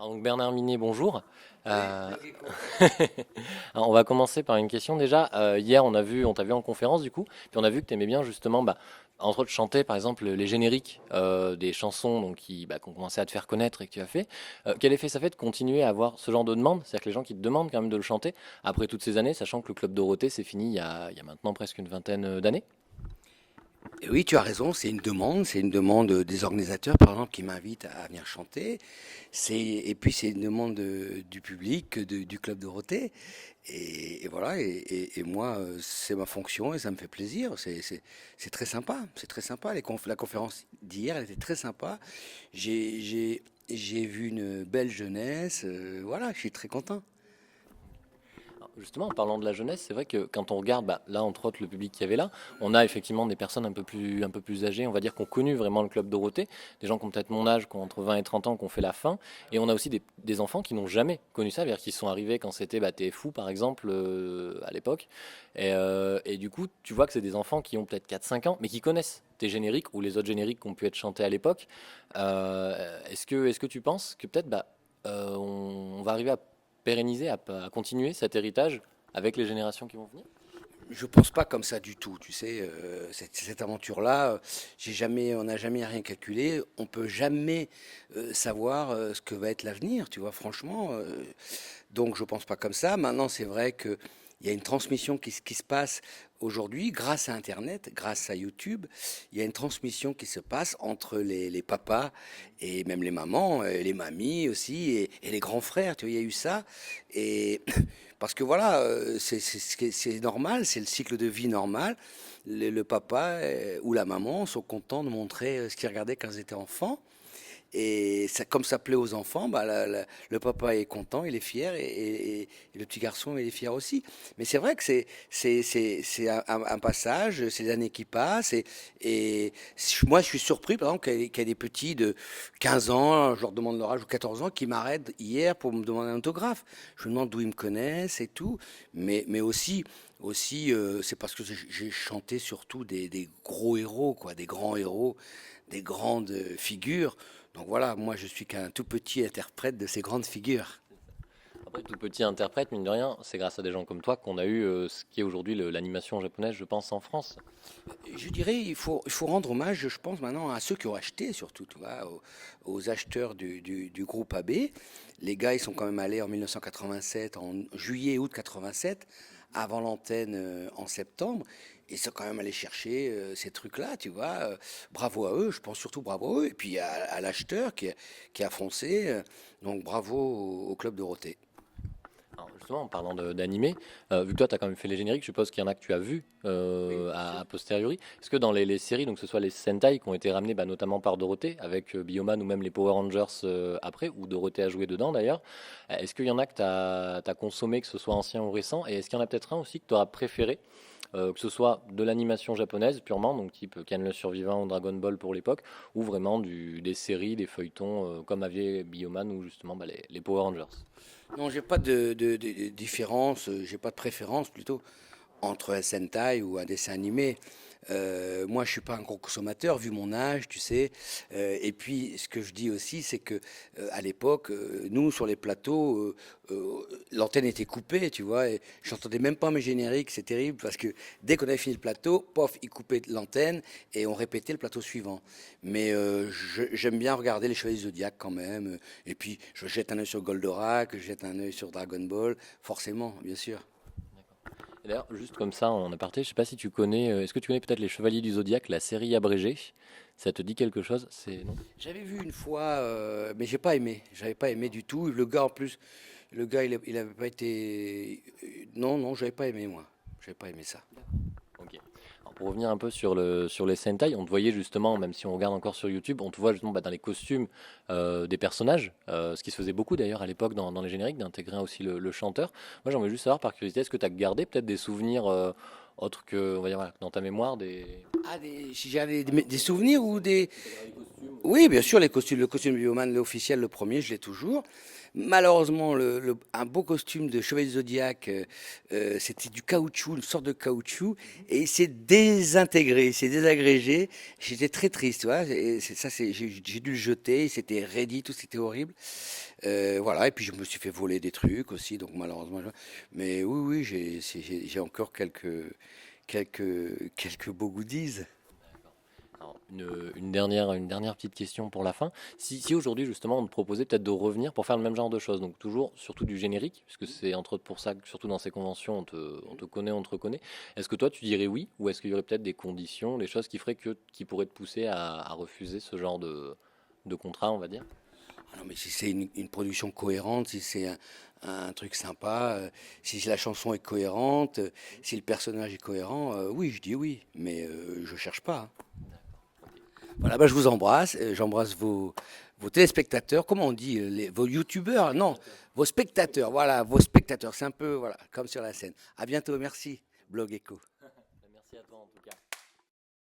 Alors, donc Bernard Minet, bonjour. Euh, alors, on va commencer par une question déjà. Hier, on t'a vu en conférence du coup, puis on a vu que tu aimais bien justement, entre autres, chanter par exemple les génériques des chansons donc, qui ont commencé à te faire connaître et que tu as fait. Quel effet ça fait de continuer à avoir ce genre de demande? C'est-à-dire que les gens qui te demandent quand même de le chanter après toutes ces années, sachant que le Club Dorothée c'est fini il y a maintenant presque une vingtaine d'années. Et oui, tu as raison, c'est une demande des organisateurs, par exemple, qui m'invitent à venir chanter. Et puis c'est une demande du public, du Club Dorothée. Et voilà, et moi, c'est ma fonction et ça me fait plaisir. C'est très sympa, c'est très sympa. La conférence d'hier, elle était très sympa. J'ai vu une belle jeunesse, voilà, je suis très content. Alors, justement, en parlant de la jeunesse, c'est vrai que quand on regarde, là, entre autres, le public qu'il y avait là, on a effectivement des personnes un peu plus âgées, on va dire, qui ont connu vraiment le Club Dorothée, des gens qui ont peut-être mon âge, qui ont entre 20 et 30 ans, qui ont fait la fin, et on a aussi des enfants qui n'ont jamais connu ça, c'est-à-dire qui sont arrivés quand c'était T'es fou, par exemple, à l'époque, et du coup, tu vois que c'est des enfants qui ont peut-être 4 5 ans, mais qui connaissent tes génériques ou les autres génériques qui ont pu être chantés à l'époque. Est-ce que tu penses que peut-être on va arriver à pérenniser, à continuer cet héritage avec les générations qui vont venir? Je pense pas comme ça du tout, tu sais. Cette aventure-là, on n'a jamais rien calculé. On peut jamais savoir ce que va être l'avenir, tu vois. Franchement, donc je pense pas comme ça. Maintenant, c'est vrai que il y a une transmission qui se passe aujourd'hui grâce à Internet, grâce à YouTube. Il y a une transmission qui se passe entre les papas et même les mamans, et les mamies aussi, et les grands frères. Tu vois, il y a eu ça. Et parce que voilà, c'est normal, c'est le cycle de vie normal. Le papa ou la maman sont contents de montrer ce qu'ils regardaient quand ils étaient enfants. Et ça, comme ça plaît aux enfants, le papa est content, il est fier, et le petit garçon il est fier aussi. Mais c'est vrai que c'est un passage, c'est des années qui passent, moi je suis surpris par exemple qu'il y a des petits de 15 ans, je leur demande leur âge, ou 14 ans, qui m'arrêtent hier pour me demander un autographe. Je me demande d'où ils me connaissent et tout, mais aussi c'est parce que j'ai chanté surtout des gros héros, quoi, des grands héros, des grandes figures. Donc voilà, moi je suis qu'un tout petit interprète de ces grandes figures. Après, tout petit interprète, mine de rien, c'est grâce à des gens comme toi qu'on a eu ce qui est aujourd'hui l'animation japonaise, je pense, en France. Je dirais, il faut rendre hommage, je pense, maintenant à ceux qui ont acheté, surtout, tu vois, aux acheteurs du groupe AB. Les gars, ils sont quand même allés en 1987, en juillet, août 87, avant l'antenne en septembre. Ils sont quand même allés chercher ces trucs-là, tu vois. Bravo à eux, je pense surtout bravo à eux. Et puis à l'acheteur qui a foncé. Donc bravo au Club Dorothée. Alors justement, en parlant d'animé, vu que toi tu as quand même fait les génériques, je suppose qu'il y en a que tu as vu Oui, bien sûr. a posteriori. Est-ce que dans les séries, donc que ce soit les Sentai qui ont été ramenés notamment par Dorothée, avec Bioman ou même les Power Rangers après, où Dorothée a joué dedans d'ailleurs, est-ce qu'il y en a que tu as consommé, que ce soit ancien ou récent, et est-ce qu'il y en a peut-être un aussi que tu auras préféré, que ce soit de l'animation japonaise purement, donc type Ken le Survivant ou Dragon Ball pour l'époque, ou vraiment des séries, des feuilletons comme avait Bioman ou justement les Power Rangers? Non, j'ai pas de différence, j'ai pas de préférence plutôt entre un Sentai ou un dessin animé. Moi, je suis pas un gros consommateur vu mon âge, tu sais. Et puis, ce que je dis aussi, c'est que à l'époque, nous sur les plateaux, l'antenne était coupée, tu vois. Et j'entendais même pas mes génériques, c'est terrible parce que dès qu'on avait fini le plateau, pof, ils coupaient l'antenne et on répétait le plateau suivant. Mais j'aime bien regarder les Chevaliers du Zodiac quand même. Et puis, je jette un œil sur Goldorak, je jette un œil sur Dragon Ball, forcément, bien sûr. Et d'ailleurs, juste comme ça, en aparté, je sais pas si tu connais, est-ce que tu connais peut-être les Chevaliers du Zodiaque, la série abrégée? Ça te dit quelque chose? C'est non? J'avais vu une fois, mais j'ai pas aimé. J'avais pas aimé du tout. Le gars en plus, le gars il avait pas été. Non, non, j'avais pas aimé moi. J'avais pas aimé ça. Ok. Alors pour revenir un peu sur les Sentai, on te voyait justement, même si on regarde encore sur YouTube, on te voit justement dans les costumes des personnages, ce qui se faisait beaucoup d'ailleurs à l'époque dans les génériques, d'intégrer aussi le chanteur. Moi j'aimerais juste savoir par curiosité, est-ce que tu as gardé peut-être des souvenirs autres que, on va dire, voilà, dans ta mémoire, des... Ah, si j'ai des souvenirs ou des. Que ce soit dans les costumes ou... Oui, bien sûr, les costumes, le costume de Bioman, l'officiel, le premier, je l'ai toujours. Malheureusement, un beau costume de Chevalier du Zodiac, c'était du caoutchouc, une sorte de caoutchouc, et il s'est désintégré, il s'est désagrégé. J'étais très triste, tu vois. Et j'ai dû le jeter, c'était raidi, tout, c'était horrible. Voilà, et puis je me suis fait voler des trucs aussi, donc malheureusement. Mais oui, oui, j'ai encore quelques beaux goodies. Alors, une dernière petite question pour la fin. Si aujourd'hui justement on te proposait peut-être de revenir pour faire le même genre de choses, donc toujours surtout du générique, puisque c'est entre autres pour ça que surtout dans ces conventions on te connaît, on te reconnaît. Est-ce que toi tu dirais oui, ou est-ce qu'il y aurait peut-être des conditions, des choses qui feraient qui pourraient te pousser à refuser ce genre de contrat, on va dire? Ah non, mais si c'est une production cohérente, si c'est un truc sympa, si la chanson est cohérente, si le personnage est cohérent, oui, je dis oui, mais je cherche pas, hein. Voilà, bah, je vous embrasse, j'embrasse vos téléspectateurs, comment on dit, vos youtubeurs, non, vos spectateurs, voilà, vos spectateurs, c'est un peu, voilà, comme sur la scène. À bientôt, merci, Blog Echo. Merci à toi en tout cas.